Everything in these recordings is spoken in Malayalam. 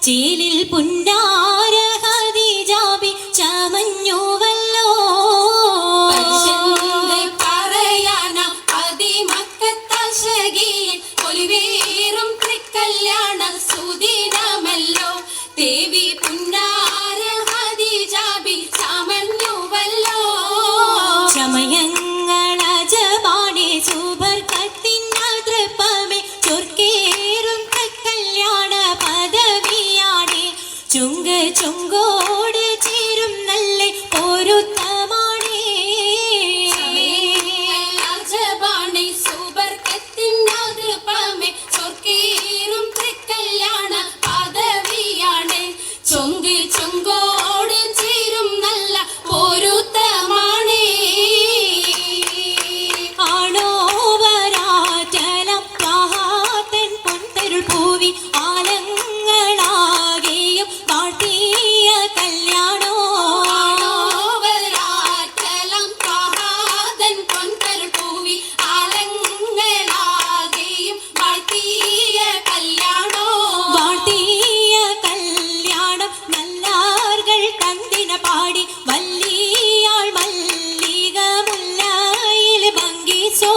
ചേലിൽ പുന്നാര ഖദീജാബി ചമഞ്ഞുവല്ലോ. പറയാന അതിമക്കത്തശകിയിൽ ഒലിവേറും തൃക്കല്യാണ സുദിനമല്ലോ. ദേവി പുന്നാര ഖദീജാബി ചമഞ്ഞുവല്ലോ. ചമയങ്ങളജബാണെ സുബർക്കത്തിൻ തൃപ്പമേ ചൊർക്കേറും തൃക്കല്യാണ പദവിയാണെ. ചുങ്ക് ചുങ്കോട് ചേരും നല്ല പൊരുത്തമാണേ. അജബാണെ സുബർക്കത്തിൻ തൃപ്പമേ ചൊർക്കേറും തൃക്കല്യാണ പദവിയാണ്. ചൊങ്ക് ചൊങ്കോട് ചേരും നല്ല പൊരുത്തമാണേ. ആണോ വരാറ്റലം ത്വാഹാത്തൻ പൊൻതരുൾ പൂവി ആലങ്ങളാകെയും വാഴ്ത്തിയ കല്യാണോ. വരാറ്റലം ത്വാഹാതൻ പൊൻതരുൾ പൂവി ആലങ്ങളാകെയും വാഴ്ത്തിയ കല്യാണോ. വാഴ്ത്തിയ കല്യാണം നല്ലാർകൾ തന്തിന പാടി വല്ലിയാൾ മല്ലിക മുല്ലയിൽ ഭംഗിസോ.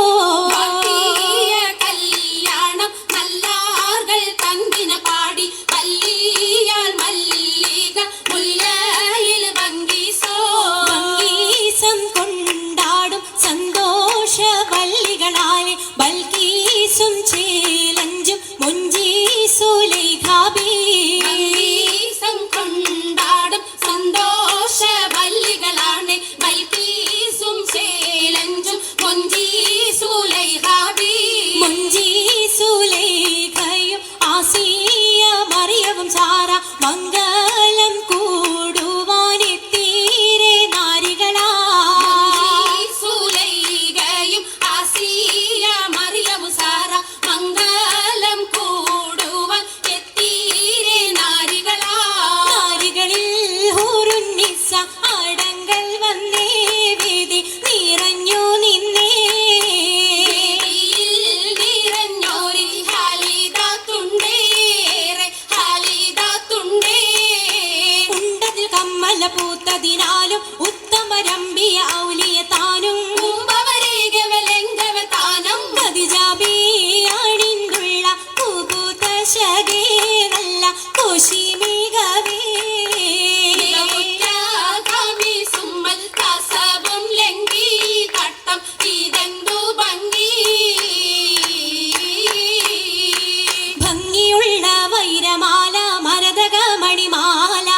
വാഴ്ത്തിയ കല്യാണം നല്ലാർകൾ തന്തിന പാടി വല്ലിയാൾ മല്ലിക മുല്ലയിൽ ഭംഗിസോ. ഭംഗീസം കൊണ്ടാടും സന്തോഷ വല്ലികളാലെ ബൽക്കീസും ചേലഞ്ചും മുഞ്ചീസുലൈഖാബി. ഭംഗീസം കൊണ്ടാടും സന്തോഷ വല്ലികളാണ് ബൽക്കീസും ചേലഞ്ചും മുഞ്ചീസുലൈഖാബി. മുഞ്ചീസുലൈഖയും ആസിയ മറിയവും സാറ മംഗലം കൂടുവാനെത്തീരെ നാരികളാ. സുലൈഖയും ആസിയ മറിയവും സാറ മംഗലം കൂടുവാൻ എത്തീരെ നാരികളാ. നാരികളിൽ ഹൂറുന്നിസ അടങ്കൽ വന്നേ വേദി നിറഞ്ഞു നിന്നേ. നിറഞ്ഞോരി ഹാലിദാത്തുണ്ടേറെ ഹാലിദാത്തുണ്ടേ. ഉണ്ടതിൽ കമ്മല പൂത്തതിനാലും ഉത്തമരമ്പിയ ഔലിയ താനും കുംഭവരേഖവലംഘവതാനം ഖദീജാബി അണിന്തുള്ള കുകുതശകേ നല്ല കുശിമികവേ. മികവുറ്റാകാമി സുമ്മൽ കസവും ലംഘി തട്ടം ഇതെന്തു ഭംഗി. ഭംഗിയുള്ള വൈരമാല മരതക മണിമാല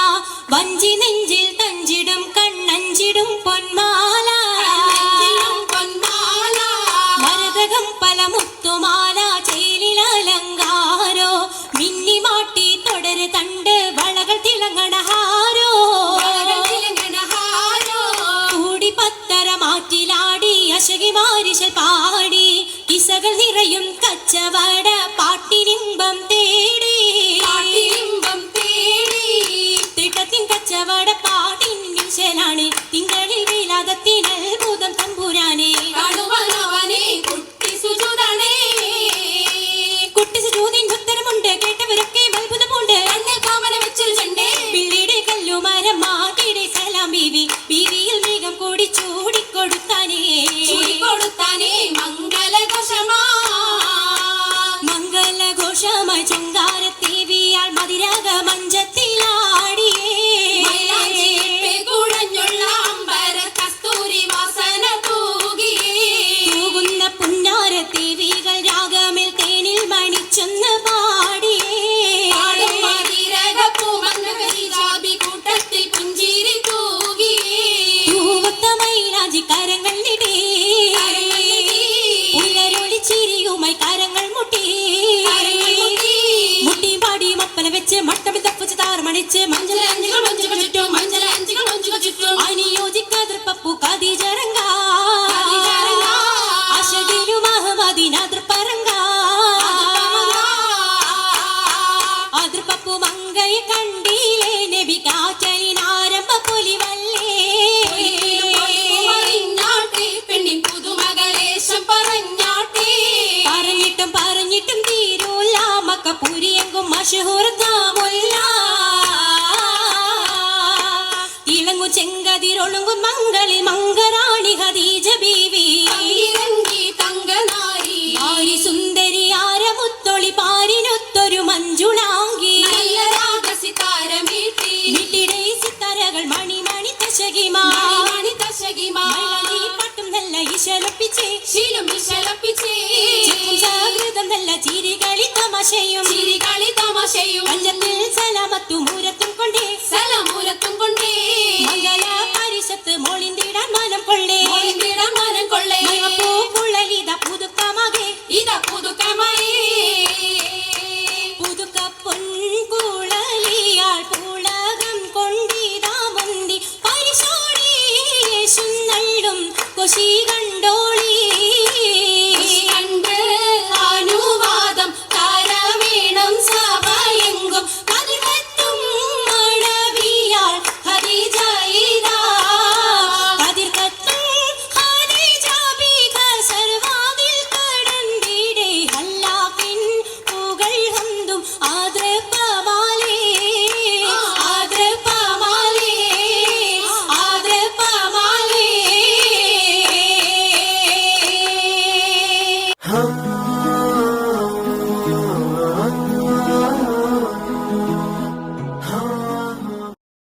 വഞ്ചി നെഞ്ചിൽ തഞ്ചിടും കണ്ണഞ്ചിടും പൊന്മാല. നെഞ്ചിലും പൊന്മാല മരതകം പല മുത്തുമാല ചേലിലലങ്കാരോ മിന്നിമാട്ടി തുടര് തണ്ട് വളകൾ തിളങ്ങണഹാരോ. തിലങ്കണഹാരോ. കൂടി പത്തര മാറ്റിലാടി അശകി മാരിശൽ പാടി കിസകൾ നിറയും കച്ചവട പാട്ടിനിമ്പം തേടി. പാട്ടിലിമ്പം തേടി തിട്ടത്തിൻ കച്ചവട പാട്ടിനിശലാണ് തിങ്കളിൽ വിലാദത്തിനത്ഭുതം തമ്പുരാനെ. കാണുവാനവനെ കുട്ടി സുജുതണേ. കുട്ടി സുജൂദിൻ ഉത്തരമുണ്ട് കേട്ടവരൊക്കെ അത്ഭുതമുണ്ട്. കണ്ണിൽ കാമന വെച്ചൊരു ചെണ്ടേ. പിള്ളിയുടെ കല്ലുമരം മാട്ടിയുടെ സലാം ബീവി ബീവിയിൽ വേഗം കൂടി ചൂടിക്കൊടുത്താനേ. ചൂടിക്കൊടുത്താനേ മംഗലഘോഷമാ. മംഗലഘോഷമായി ചുങ്കാരത്തേവിയാൾ മതിരാഗ മഞ്ചത്തിലാടിയേ. മൈലാഞ്ചിയിട്ട് കുഴഞ്ഞുള്ള അമ്പര കസ്തൂരി വാസന തൂകിയേ. തൂകുന്ന പുന്നാരത്തേവികൾ രാഗമിൽ തേനിൽ മണിച്ചൊന്ന് പാടിയേ. പാടും മതിരകപ്പൂമങ്ങ ഖദീജാബി കൂട്ടത്തിൽ പുഞ്ചിരി തൂകിയേ. തൂവത്ത മൈലാഞ്ചി കരങ്ങൾ നിടേ. ഉയരൊളി ചിരിയുമായി കരങ്ങൾ മുട്ടി. മുട്ടി പാടി മപ്പന വെച്ച് മട്ടമി തപ്പിച്ച് താർമണിച്ച് മഞ്ചലഞ്ചികൾ മഞ്ചുകൾ ചുറ്റും മഞ്ചലഞ്ചികൾ മഞ്ചുകൾ ചുറ്റും അനുയോജിക്കാതൃപ്പപ്പു ഖദീജറങ്ക ഖദീജറങ്ക. അശകിലു മഹമദിനാതൃപ്പരങ്ക. അതൃപ്പപ്പു മങ്കയെ കണ്ടീലേ നബി കാറ്റലിനാരംഭ പൊലിവല്ലേ. അറിഞ്ഞാട്ടെ പെണ്ണിൻ പുതുമകളേശം പറഞ്ഞാട്ടെ. പറഞ്ഞിട്ടും പറഞ്ഞിട്ടും തീരൂല മക്കപ്പുരിയെങ്കും മഷഹൂർ താമുല്ല. സീരൊളുങ്ങും മംഗളി മംഗറാണി ഖദീജ ബീവി